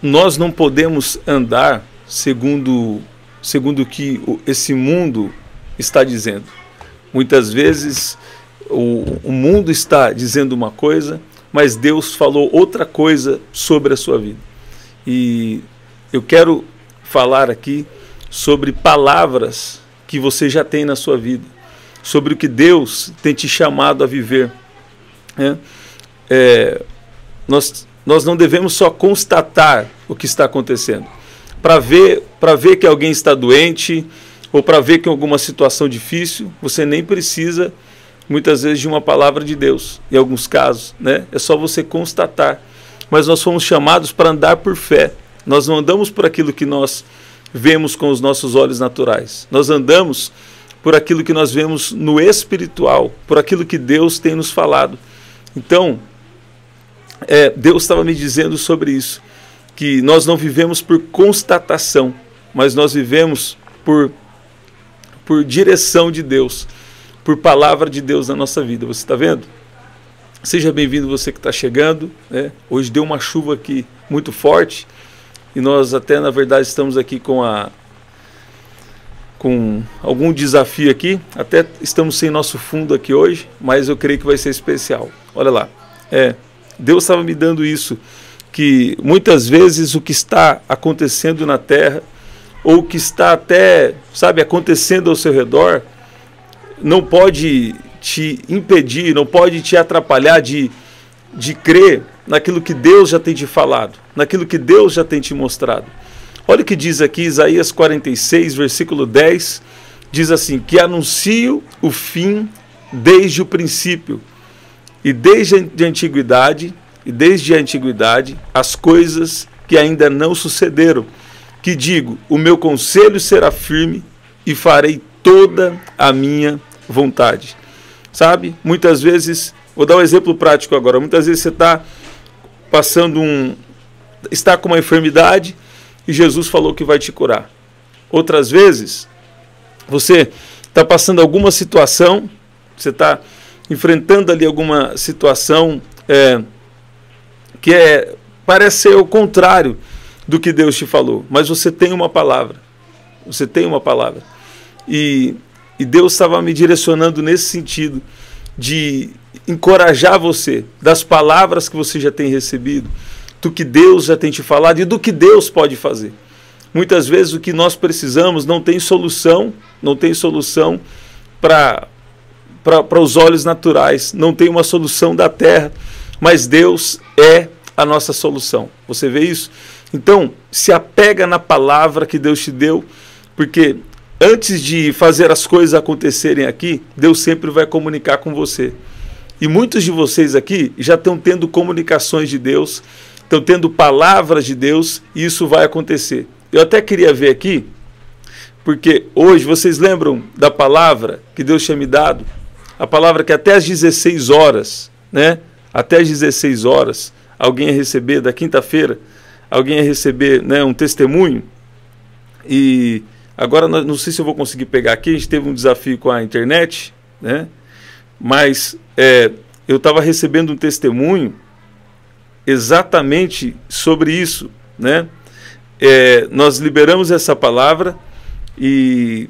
nós não podemos andar segundo o que esse mundo está dizendo. Muitas vezes o mundo está dizendo uma coisa, mas Deus falou outra coisa sobre a sua vida. E eu quero falar aqui sobre palavras que você já tem na sua vida, sobre o que Deus tem te chamado a viver. Nós não devemos só constatar o que está acontecendo. Para ver que alguém está doente, ou para ver que em alguma situação difícil, você nem precisa, muitas vezes, de uma palavra de Deus. Em alguns casos, né? É só você constatar. Mas nós fomos chamados para andar por fé. Nós não andamos por aquilo que nós vemos com os nossos olhos naturais. Nós andamos por aquilo que nós vemos no espiritual, por aquilo que Deus tem nos falado. Então, Deus estava me dizendo sobre isso, que nós não vivemos por constatação, mas nós vivemos por direção de Deus, por palavra de Deus na nossa vida. Você está vendo? Seja bem-vindo você que está chegando, né? Hoje deu uma chuva aqui muito forte e nós até, na verdade, estamos aqui com algum desafio aqui. Até estamos sem nosso fundo aqui hoje, mas eu creio que vai ser especial. Olha lá, Deus estava me dando isso, que muitas vezes o que está acontecendo na terra, ou o que está até, acontecendo ao seu redor, não pode te impedir, não pode te atrapalhar de crer naquilo que Deus já tem te falado, naquilo que Deus já tem te mostrado. Olha o que diz aqui Isaías 46, versículo 10, diz assim, que anuncio o fim desde o princípio, e desde a antiguidade, as coisas que ainda não sucederam, que digo, o meu conselho será firme e farei toda a minha vontade. Sabe? Muitas vezes, vou dar um exemplo prático agora, muitas vezes você está está com uma enfermidade e Jesus falou que vai te curar. Outras vezes, você está passando alguma situação, você está enfrentando ali alguma situação que parece ser o contrário do que Deus te falou, mas você tem uma palavra. Você tem uma palavra. E Deus estava me direcionando nesse sentido, de encorajar você, das palavras que você já tem recebido, do que Deus já tem te falado e do que Deus pode fazer. Muitas vezes o que nós precisamos não tem solução para os olhos naturais, não tem uma solução da terra, mas Deus é a nossa solução. Você vê isso? Então, se apega na palavra que Deus te deu, porque antes de fazer as coisas acontecerem aqui, Deus sempre vai comunicar com você. E muitos de vocês aqui já estão tendo comunicações de Deus, estão tendo palavras de Deus, e isso vai acontecer. Eu até queria ver aqui, porque hoje vocês lembram da palavra que Deus tinha me dado? A palavra que até às 16 horas, né? Até às 16 horas, alguém ia receber, da quinta-feira, alguém ia receber, né, um testemunho. E agora não sei se eu vou conseguir pegar aqui, a gente teve um desafio com a internet, né? Mas eu estava recebendo um testemunho exatamente sobre isso, né? Nós liberamos essa palavra e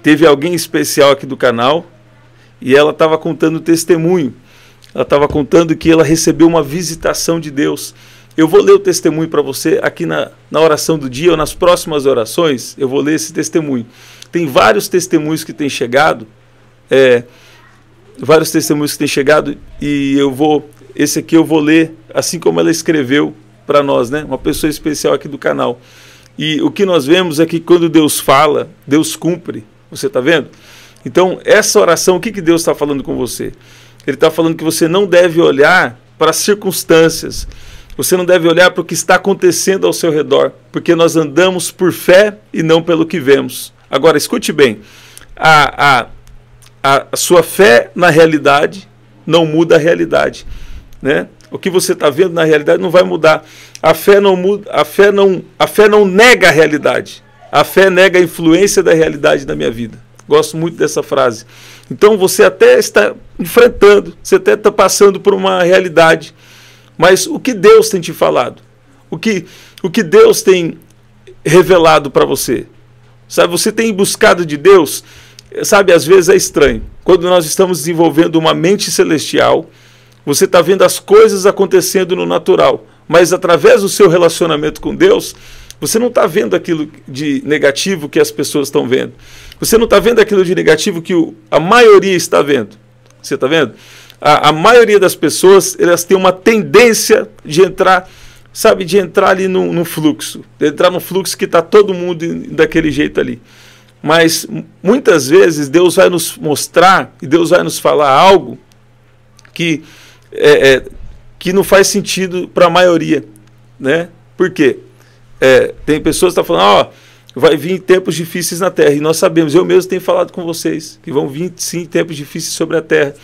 teve alguém especial aqui do canal e ela estava contando testemunho. Ela estava contando que ela recebeu uma visitação de Deus. Eu vou ler o testemunho para você aqui na oração do dia ou nas próximas orações. Eu vou ler esse testemunho. Tem vários testemunhos que têm chegado, e esse aqui eu vou ler assim como ela escreveu para nós, né? Uma pessoa especial aqui do canal. E o que nós vemos é que quando Deus fala, Deus cumpre. Você está vendo? Então, essa oração, o que Deus está falando com você? Ele está falando que você não deve olhar para as circunstâncias, você não deve olhar para o que está acontecendo ao seu redor, porque nós andamos por fé e não pelo que vemos. Agora, escute bem, a sua fé na realidade não muda a realidade, né? O que você está vendo na realidade não vai mudar. A fé não muda, a fé não nega a realidade. A fé nega a influência da realidade na minha vida. Gosto muito dessa frase. Então você até está enfrentando, você até está passando por uma realidade, mas o que Deus tem te falado? O que o que Deus tem revelado para você? Sabe, você tem buscado de Deus? Sabe, às vezes é estranho. Quando nós estamos desenvolvendo uma mente celestial, você está vendo as coisas acontecendo no natural, mas através do seu relacionamento com Deus, você não está vendo aquilo de negativo que as pessoas estão vendo. Você não está vendo aquilo de negativo que a maioria está vendo. Você está vendo? A maioria das pessoas, elas têm uma tendência de entrar, sabe, de entrar ali num fluxo. De entrar num fluxo que está todo mundo daquele jeito ali. Mas muitas vezes Deus vai nos mostrar e Deus vai nos falar algo que não faz sentido para a maioria, né? Por quê? Tem pessoas que estão falando, vai vir tempos difíceis na Terra, e nós sabemos, eu mesmo tenho falado com vocês, que vão vir sim tempos difíceis sobre a Terra,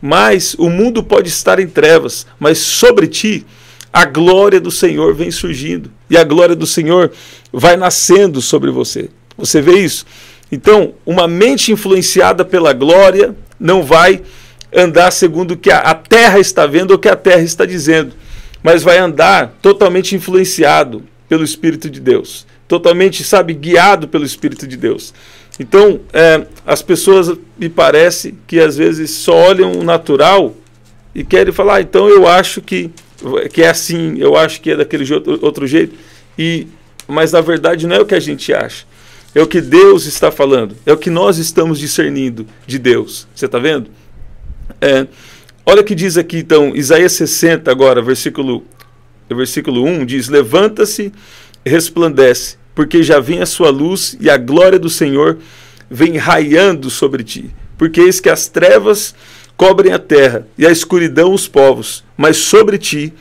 mas o mundo pode estar em trevas, mas sobre ti a glória do Senhor vem surgindo, e a glória do Senhor vai nascendo sobre você. Você vê isso? Então, uma mente influenciada pela glória não vai andar segundo o que a terra está vendo ou o que a terra está dizendo, mas vai andar totalmente influenciado pelo Espírito de Deus, totalmente, sabe, guiado pelo Espírito de Deus. Então, as pessoas, me parece, que às vezes só olham o natural e querem falar, então eu acho que é assim, eu acho que é daquele outro jeito, mas na verdade não é o que a gente acha. É o que Deus está falando. É o que nós estamos discernindo de Deus. Você está vendo? Olha o que diz aqui, então, Isaías 60, agora, versículo 1, diz, levanta-se e resplandece, porque já vem a sua luz e a glória do Senhor vem raiando sobre ti. Porque eis que as trevas cobrem a terra e a escuridão os povos, mas sobre ti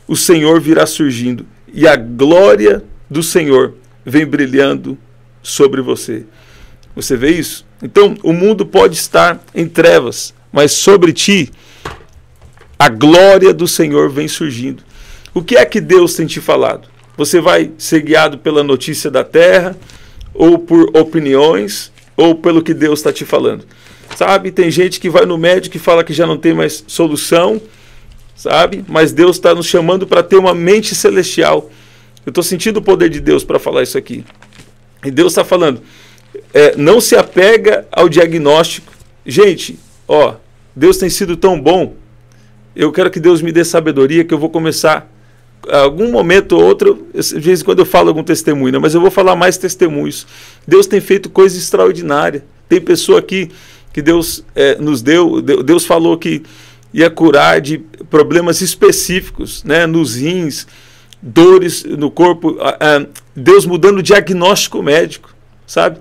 o Senhor virá surgindo e a glória do Senhor vem brilhando sobre você. Você vê isso? Então, o mundo pode estar em trevas, mas sobre ti a glória do Senhor vem surgindo. O que é que Deus tem te falado? Você vai ser guiado pela notícia da terra, ou por opiniões, ou pelo que Deus está te falando? Sabe, tem gente que vai no médico e fala que já não tem mais solução, sabe? Mas Deus está nos chamando para ter uma mente celestial. Eu estou sentindo o poder de Deus para falar isso aqui. E Deus está falando, não se apega ao diagnóstico. Gente, Deus tem sido tão bom. Eu quero que Deus me dê sabedoria, que eu vou começar, algum momento ou outro, de vez em quando eu falo algum testemunho, né? Mas eu vou falar mais testemunhos. Deus tem feito coisa extraordinária. Tem pessoa aqui que Deus nos deu, Deus falou que ia curar de problemas específicos, né? Nos rins, dores no corpo, Deus mudando o diagnóstico médico, sabe?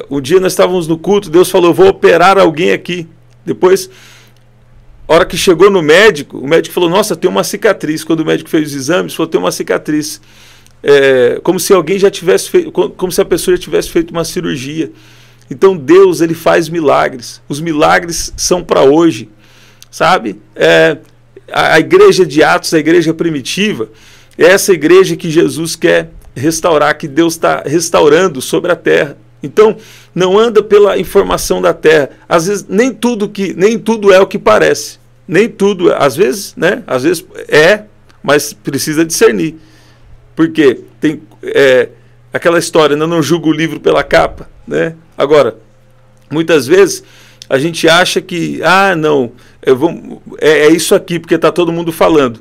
Um dia nós estávamos no culto, Deus falou, eu vou operar alguém aqui. Depois, a hora que chegou no médico, o médico falou, nossa, tem uma cicatriz. Quando o médico fez os exames, falou, tem uma cicatriz. Como se alguém já tivesse feito, como se a pessoa já tivesse feito uma cirurgia. Então Deus, ele faz milagres. Os milagres são para hoje, sabe? A igreja de Atos, a igreja primitiva, é essa igreja que Jesus quer restaurar, que Deus está restaurando sobre a terra. Então, não anda pela informação da terra. Às vezes, nem tudo é o que parece. Nem tudo, às vezes, né? Às vezes mas precisa discernir. Porque tem aquela história, né? Não julga o livro pela capa, né? Agora, muitas vezes a gente acha que, não, é isso aqui, porque está todo mundo falando.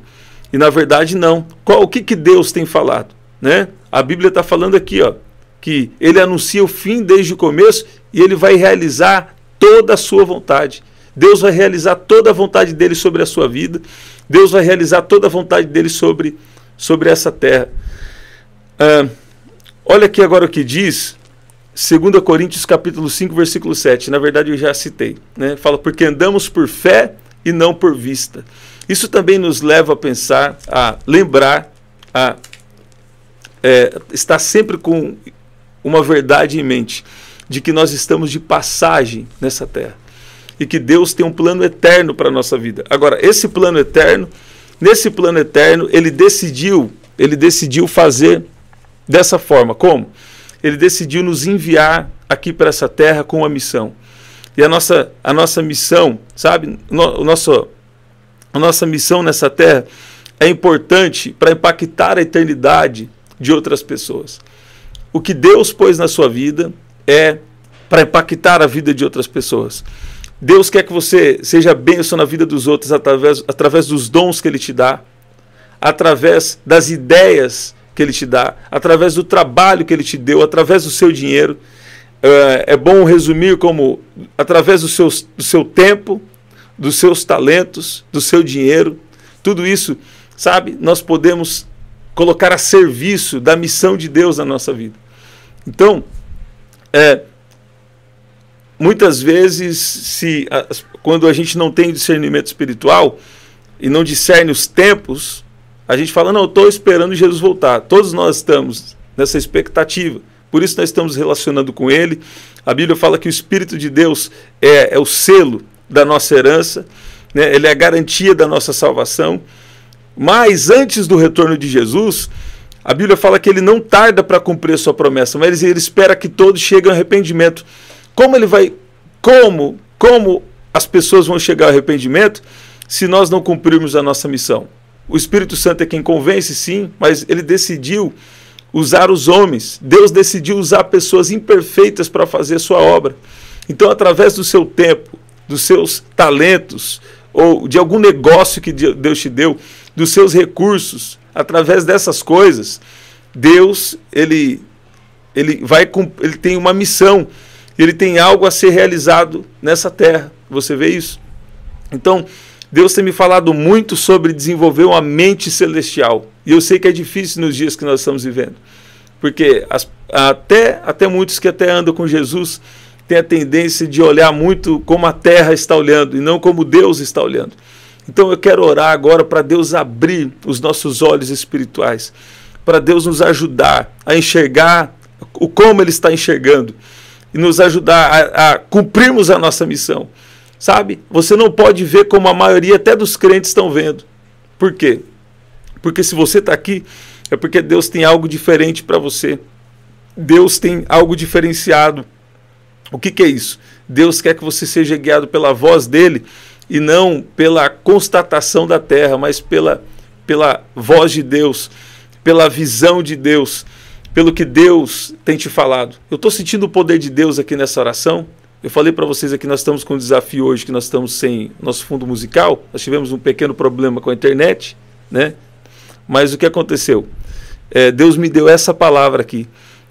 E na verdade não. O que Deus tem falado, né? A Bíblia está falando aqui, que ele anuncia o fim desde o começo e ele vai realizar toda a sua vontade. Deus vai realizar toda a vontade dele sobre a sua vida. Deus vai realizar toda a vontade dele sobre essa terra. Olha aqui agora o que diz 2 Coríntios capítulo 5, versículo 7. Na verdade eu já citei, né? Fala, porque andamos por fé e não por vista. Isso também nos leva a pensar, a lembrar, a estar sempre com uma verdade em mente, de que nós estamos de passagem nessa terra e que Deus tem um plano eterno para a nossa vida. Agora, nesse plano eterno, ele decidiu fazer dessa forma. Como? Ele decidiu nos enviar aqui para essa terra com uma missão. E a nossa missão, sabe? A nossa missão nessa terra é importante para impactar a eternidade de outras pessoas. O que Deus pôs na sua vida é para impactar a vida de outras pessoas. Deus quer que você seja bênção na vida dos outros através dos dons que Ele te dá, através das ideias que Ele te dá, através do trabalho que Ele te deu, através do seu dinheiro. É bom resumir como através do seu tempo, dos seus talentos, do seu dinheiro, tudo isso, sabe, nós podemos colocar a serviço da missão de Deus na nossa vida. Então, muitas vezes, quando a gente não tem discernimento espiritual e não discerne os tempos, a gente fala, não, eu estou esperando Jesus voltar. Todos nós estamos nessa expectativa. Por isso nós estamos relacionando com Ele. A Bíblia fala que o Espírito de Deus é o selo da nossa herança, né? Ele é a garantia da nossa salvação. Mas antes do retorno de Jesus, a Bíblia fala que Ele não tarda para cumprir a sua promessa, mas Ele espera que todos cheguem ao arrependimento. Como as pessoas vão chegar ao arrependimento se nós não cumprirmos a nossa missão? O Espírito Santo é quem convence, sim, mas Ele decidiu usar os homens. Deus decidiu usar pessoas imperfeitas para fazer a sua obra. Então, através do seu tempo, dos seus talentos, ou de algum negócio que Deus te deu, dos seus recursos, através dessas coisas, Deus, ele tem uma missão, Ele tem algo a ser realizado nessa terra. Você vê isso? Então, Deus tem me falado muito sobre desenvolver uma mente celestial. E eu sei que é difícil nos dias que nós estamos vivendo. Porque até muitos que até andam com Jesus têm a tendência de olhar muito como a terra está olhando e não como Deus está olhando. Então eu quero orar agora para Deus abrir os nossos olhos espirituais, para Deus nos ajudar a enxergar o como Ele está enxergando e nos ajudar a cumprirmos a nossa missão. Sabe? Você não pode ver como a maioria até dos crentes estão vendo. Por quê? Porque se você está aqui, é porque Deus tem algo diferente para você. Deus tem algo diferenciado. O que é isso? Deus quer que você seja guiado pela voz dEle e não pela constatação da terra, mas pela voz de Deus, pela visão de Deus, pelo que Deus tem te falado. Eu estou sentindo o poder de Deus aqui nessa oração. Eu falei para vocês aqui, nós estamos com um desafio hoje, que nós estamos sem nosso fundo musical. Nós tivemos um pequeno problema com a internet, né? Mas o que aconteceu? Deus me deu essa palavra aqui.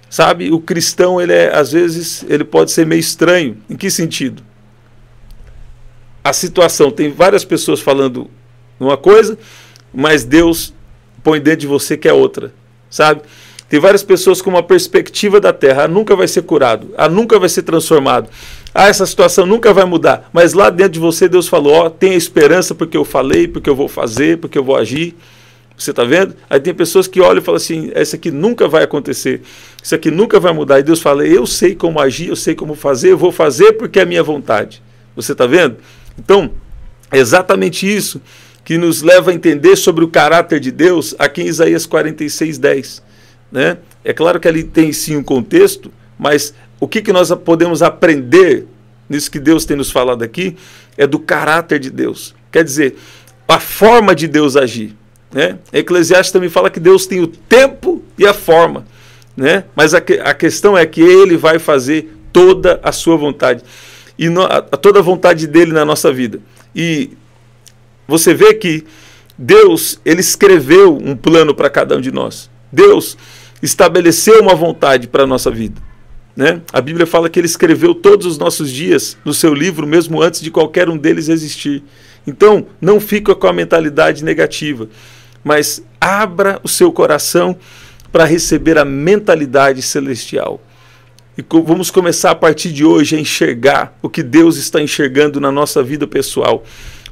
Sabe, o cristão, às vezes, ele pode ser meio estranho. Em que sentido? A situação, tem várias pessoas falando uma coisa, mas Deus põe dentro de você que é outra. Sabe? Tem várias pessoas com uma perspectiva da terra. Nunca vai ser curado. Nunca vai ser transformado. Essa situação nunca vai mudar. Mas lá dentro de você, Deus falou, tenha esperança porque eu falei, porque eu vou fazer, porque eu vou agir. Você está vendo? Aí tem pessoas que olham e falam assim, isso aqui nunca vai acontecer. Isso aqui nunca vai mudar. E Deus fala, eu sei como agir, eu sei como fazer, eu vou fazer porque é a minha vontade. Você está vendo? Então, é exatamente isso que nos leva a entender sobre o caráter de Deus aqui em Isaías 46:10. Né? É claro que ali tem sim um contexto, mas o que nós podemos aprender nisso que Deus tem nos falado aqui é do caráter de Deus. Quer dizer, a forma de Deus agir. Né? Eclesiastes também fala que Deus tem o tempo e a forma. Né? Mas a questão é que Ele vai fazer toda a sua vontade. E toda a vontade dEle na nossa vida. E você vê que Deus, Ele escreveu um plano para cada um de nós. Deus estabeleceu uma vontade para a nossa vida. Né? A Bíblia fala que Ele escreveu todos os nossos dias no seu livro, mesmo antes de qualquer um deles existir. Então, não fica com a mentalidade negativa, mas abra o seu coração para receber a mentalidade celestial. E vamos começar a partir de hoje a enxergar o que Deus está enxergando na nossa vida pessoal,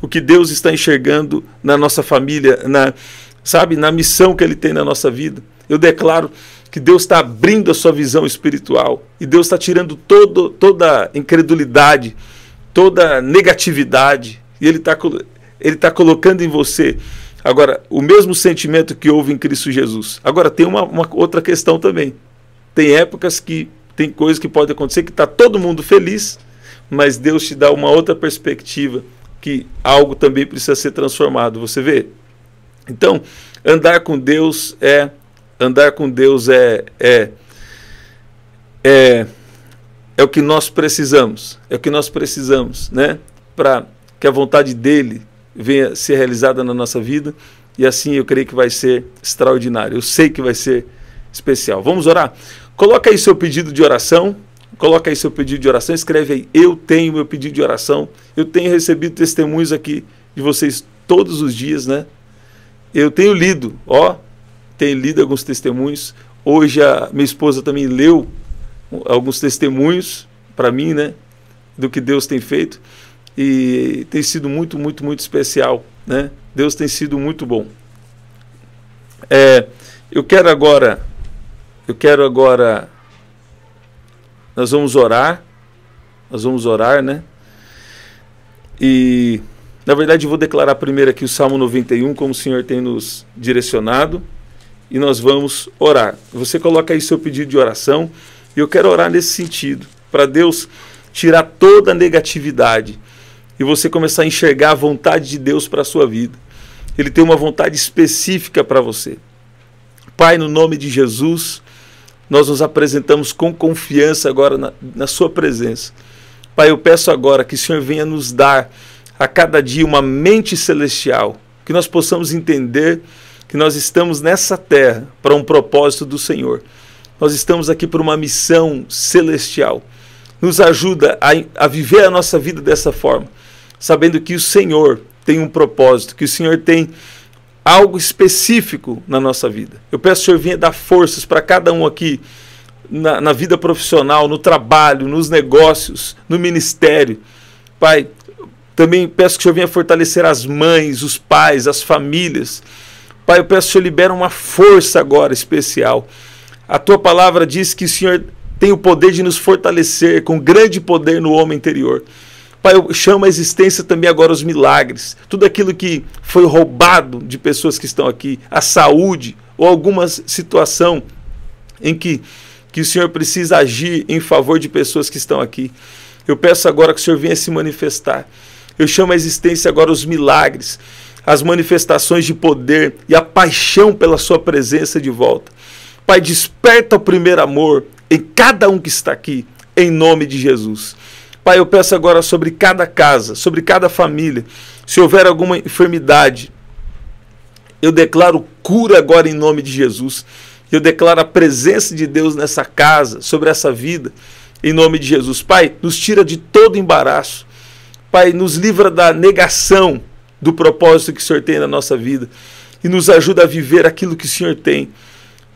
o que Deus está enxergando na nossa família, na missão que Ele tem na nossa vida. Eu declaro que Deus está abrindo a sua visão espiritual e Deus está tirando toda incredulidade, toda negatividade, e Ele está colocando em você agora o mesmo sentimento que houve em Cristo Jesus. Agora tem uma outra questão também. Tem épocas que tem coisas que podem acontecer que está todo mundo feliz, mas Deus te dá uma outra perspectiva, que algo também precisa ser transformado. Você vê? Então, andar com Deus é o que nós precisamos. É o que nós precisamos, né? Para que a vontade dele venha ser realizada na nossa vida. E assim eu creio que vai ser extraordinário. Eu sei que vai ser especial. Vamos orar? Coloca aí seu pedido de oração. Coloca aí seu pedido de oração. Escreve aí: eu tenho meu pedido de oração. Eu tenho recebido testemunhos aqui de vocês todos os dias, né? Eu tenho lido, tenho lido alguns testemunhos. Hoje a minha esposa também leu alguns testemunhos para mim, né? Do que Deus tem feito. E tem sido muito, muito, muito especial, né? Deus tem sido muito bom. Eu quero agora, nós vamos orar, né? E, na verdade, eu vou declarar primeiro aqui o Salmo 91, como o Senhor tem nos direcionado, e nós vamos orar. Você coloca aí seu pedido de oração, e eu quero orar nesse sentido, para Deus tirar toda a negatividade, e você começar a enxergar a vontade de Deus para a sua vida. Ele tem uma vontade específica para você. Pai, no nome de Jesus, nós nos apresentamos com confiança agora na sua presença. Pai, eu peço agora que o Senhor venha nos dar a cada dia uma mente celestial, que nós possamos entender que nós estamos nessa terra para um propósito do Senhor. Nós estamos aqui por uma missão celestial. Nos ajuda a viver a nossa vida dessa forma, sabendo que o Senhor tem um propósito, que o Senhor tem algo específico na nossa vida. Eu peço que o Senhor venha dar forças para cada um aqui, na vida profissional, no trabalho, nos negócios, no ministério. Pai, também peço que o Senhor venha fortalecer as mães, os pais, as famílias. Pai, eu peço que o Senhor libere uma força agora especial. A Tua palavra diz que o Senhor tem o poder de nos fortalecer com grande poder no homem interior. Pai, eu chamo a existência também agora os milagres, tudo aquilo que foi roubado de pessoas que estão aqui, a saúde ou alguma situação em que o Senhor precisa agir em favor de pessoas que estão aqui. Eu peço agora que o Senhor venha se manifestar. Eu chamo a existência agora os milagres, as manifestações de poder e a paixão pela sua presença de volta. Pai, desperta o primeiro amor em cada um que está aqui, em nome de Jesus. Pai, eu peço agora sobre cada casa, sobre cada família, se houver alguma enfermidade, eu declaro cura agora em nome de Jesus. Eu declaro a presença de Deus nessa casa, sobre essa vida, em nome de Jesus. Pai, nos tira de todo embaraço. Pai, nos livra da negação do propósito que o Senhor tem na nossa vida e nos ajuda a viver aquilo que o Senhor tem.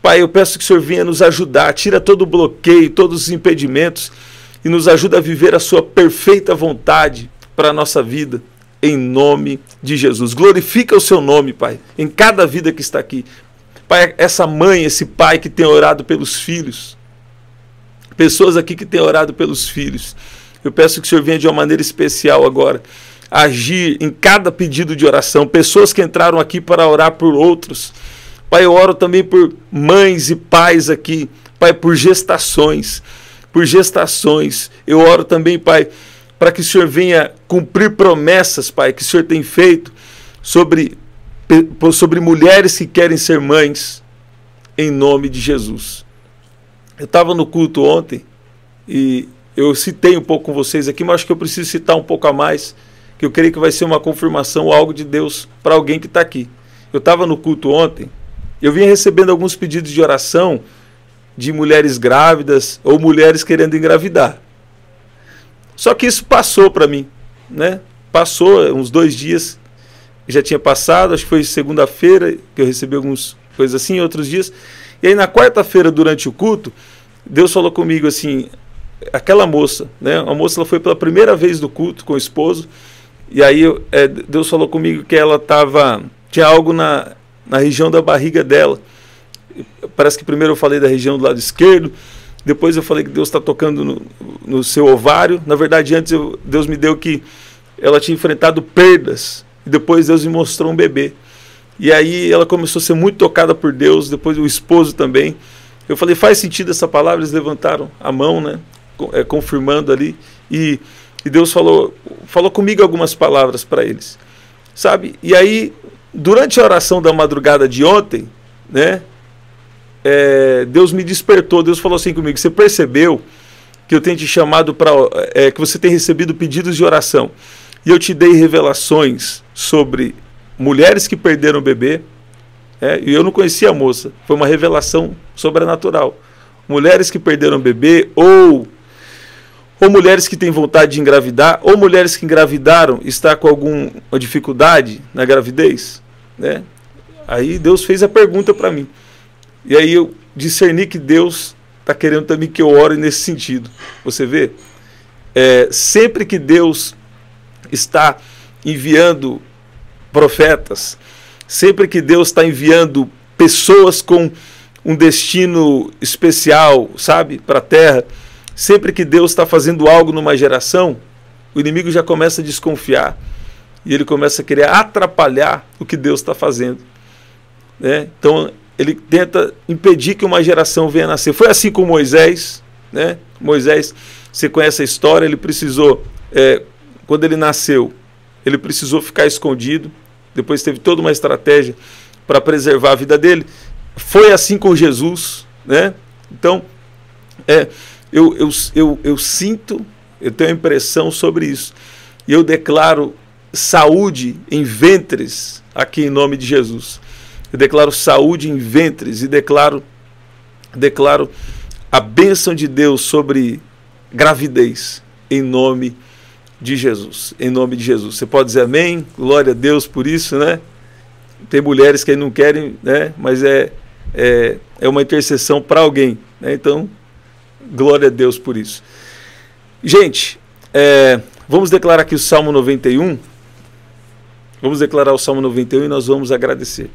Pai, eu peço que o Senhor venha nos ajudar, tira todo o bloqueio, todos os impedimentos e nos ajuda a viver a sua perfeita vontade para a nossa vida, em nome de Jesus. Glorifica o seu nome, Pai, em cada vida que está aqui. Pai, essa mãe, esse pai que tem orado pelos filhos, pessoas aqui que têm orado pelos filhos, eu peço que o Senhor venha de uma maneira especial agora, agir em cada pedido de oração, pessoas que entraram aqui para orar por outros. Pai, eu oro também por mães e pais aqui, Pai, por gestações. Eu oro também, Pai, para que o Senhor venha cumprir promessas, Pai, que o Senhor tem feito sobre mulheres que querem ser mães, em nome de Jesus. Eu estava no culto ontem e eu citei um pouco com vocês aqui, mas acho que eu preciso citar um pouco a mais, que eu creio que vai ser uma confirmação ou algo de Deus para alguém que está aqui. Eu estava no culto ontem, eu vinha recebendo alguns pedidos de oração de mulheres grávidas ou mulheres querendo engravidar. Só que isso passou para mim, né? Passou uns 2 dias, já tinha passado, acho que foi segunda-feira que eu recebi algumas coisas assim, outros dias. E aí na quarta-feira, durante o culto, Deus falou comigo assim, aquela moça, né? A moça, ela foi pela primeira vez do culto com o esposo, e aí Deus falou comigo que ela tinha algo na região da barriga dela. Parece que primeiro eu falei da região do lado esquerdo, depois eu falei que Deus está tocando no seu ovário. Na verdade, antes Deus me deu que ela tinha enfrentado perdas, e depois Deus me mostrou um bebê. E aí ela começou a ser muito tocada por Deus, depois o esposo também. Eu falei, faz sentido essa palavra? Eles levantaram a mão, né, confirmando ali, e Deus falou comigo algumas palavras para eles, sabe? E aí durante a oração da madrugada de ontem, né, Deus me despertou, Deus falou assim comigo: você percebeu que eu tenho te chamado para, que você tem recebido pedidos de oração, e eu te dei revelações sobre mulheres que perderam o bebê, e eu não conhecia a moça, foi uma revelação sobrenatural. Mulheres que perderam o bebê, ou mulheres que têm vontade de engravidar, ou mulheres que engravidaram e está com alguma dificuldade na gravidez, né? Aí Deus fez a pergunta para mim, e aí eu discerni que Deus está querendo também que eu ore nesse sentido. Você vê? Sempre que Deus está enviando profetas, sempre que Deus está enviando pessoas com um destino especial, sabe, para a terra, sempre que Deus está fazendo algo numa geração, o inimigo já começa a desconfiar e ele começa a querer atrapalhar o que Deus está fazendo, né? Então ele tenta impedir que uma geração venha a nascer. Foi assim com Moisés, né? Moisés, você conhece a história, ele precisou, quando ele nasceu, ele precisou ficar escondido, depois teve toda uma estratégia para preservar a vida dele. Foi assim com Jesus, né? Então, eu sinto, eu tenho a impressão sobre isso, e eu declaro saúde em ventres aqui em nome de Jesus. Eu declaro saúde em ventres e declaro a bênção de Deus sobre gravidez em nome de Jesus. Em nome de Jesus. Você pode dizer amém? Glória a Deus por isso, né? Tem mulheres que não querem, né? Mas é uma intercessão para alguém, né? Então, glória a Deus por isso. Gente, vamos declarar aqui o Salmo 91. Vamos declarar o Salmo 91 e nós vamos agradecer.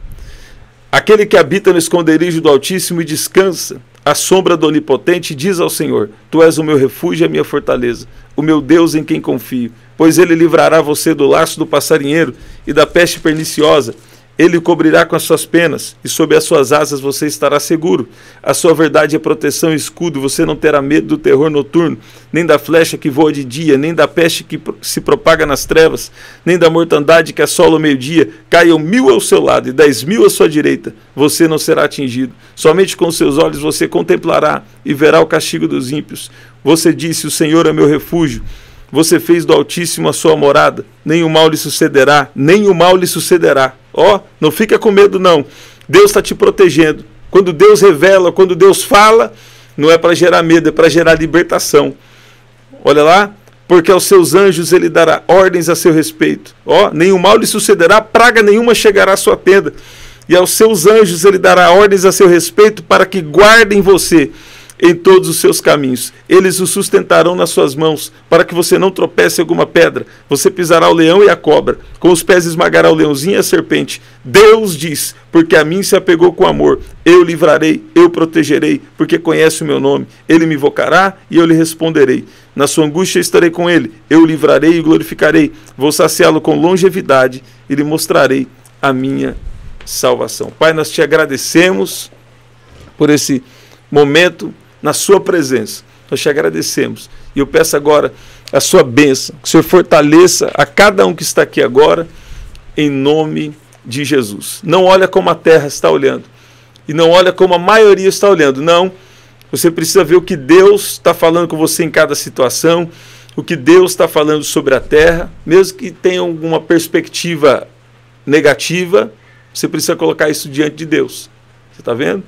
Aquele que habita no esconderijo do Altíssimo e descansa à sombra do Onipotente, diz ao Senhor: Tu és o meu refúgio e a minha fortaleza, o meu Deus em quem confio. Pois ele livrará você do laço do passarinheiro e da peste perniciosa. Ele o cobrirá com as suas penas, e sob as suas asas você estará seguro. A sua verdade é proteção e escudo, você não terá medo do terror noturno, nem da flecha que voa de dia, nem da peste que se propaga nas trevas, nem da mortandade que assola o meio-dia. Caiam 1000 ao seu lado e 10.000 à sua direita, você não será atingido. Somente com seus olhos você contemplará e verá o castigo dos ímpios. Você disse: o Senhor é meu refúgio. Você fez do Altíssimo a sua morada, nem o mal lhe sucederá, nem o mal lhe sucederá. Não fica com medo não, Deus está te protegendo. Quando Deus revela, quando Deus fala, não é para gerar medo, é para gerar libertação. Olha lá, porque aos seus anjos ele dará ordens a seu respeito. Nem o mal lhe sucederá, praga nenhuma chegará à sua tenda. E aos seus anjos ele dará ordens a seu respeito para que guardem você em todos os seus caminhos. Eles o sustentarão nas suas mãos, para que você não tropece em alguma pedra. Você pisará o leão e a cobra, com os pés esmagará o leãozinho e a serpente. Deus diz: porque a mim se apegou com amor, eu livrarei, eu protegerei, porque conhece o meu nome. Ele me invocará e eu lhe responderei. Na sua angústia estarei com ele, eu o livrarei e glorificarei. Vou saciá-lo com longevidade e lhe mostrarei a minha salvação. Pai, nós te agradecemos por esse momento na sua presença. Nós te agradecemos. E eu peço agora a sua bênção, que o Senhor fortaleça a cada um que está aqui agora, em nome de Jesus. Não olha como a terra está olhando, e não olha como a maioria está olhando. Não, você precisa ver o que Deus está falando com você em cada situação, o que Deus está falando sobre a terra. Mesmo que tenha alguma perspectiva negativa, você precisa colocar isso diante de Deus. Você está vendo?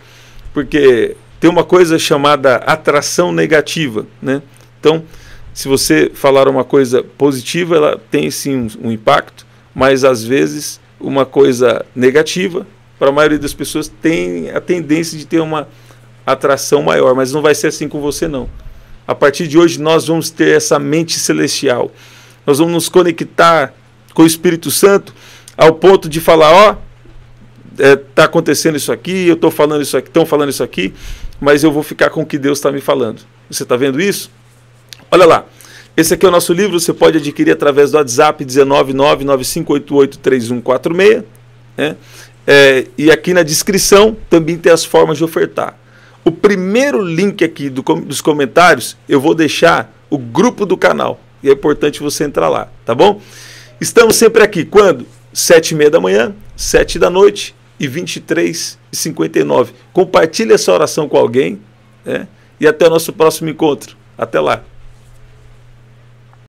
Porque tem uma coisa chamada atração negativa, né? Então, se você falar uma coisa positiva, ela tem sim um impacto, mas às vezes uma coisa negativa, para a maioria das pessoas, tem a tendência de ter uma atração maior, mas não vai ser assim com você não. A partir de hoje nós vamos ter essa mente celestial, nós vamos nos conectar com o Espírito Santo ao ponto de falar: está acontecendo isso aqui, eu estou falando isso aqui, estão falando isso aqui, mas eu vou ficar com o que Deus está me falando. Você está vendo isso? Olha lá, esse aqui é o nosso livro, você pode adquirir através do WhatsApp 19995883146, né? E aqui na descrição também tem as formas de ofertar. O primeiro link aqui dos comentários, eu vou deixar o grupo do canal, e é importante você entrar lá, tá bom? Estamos sempre aqui, quando? 7h30 da manhã, 7 da noite e 23h59. Compartilhe essa oração com alguém, né? E até o nosso próximo encontro. Até lá.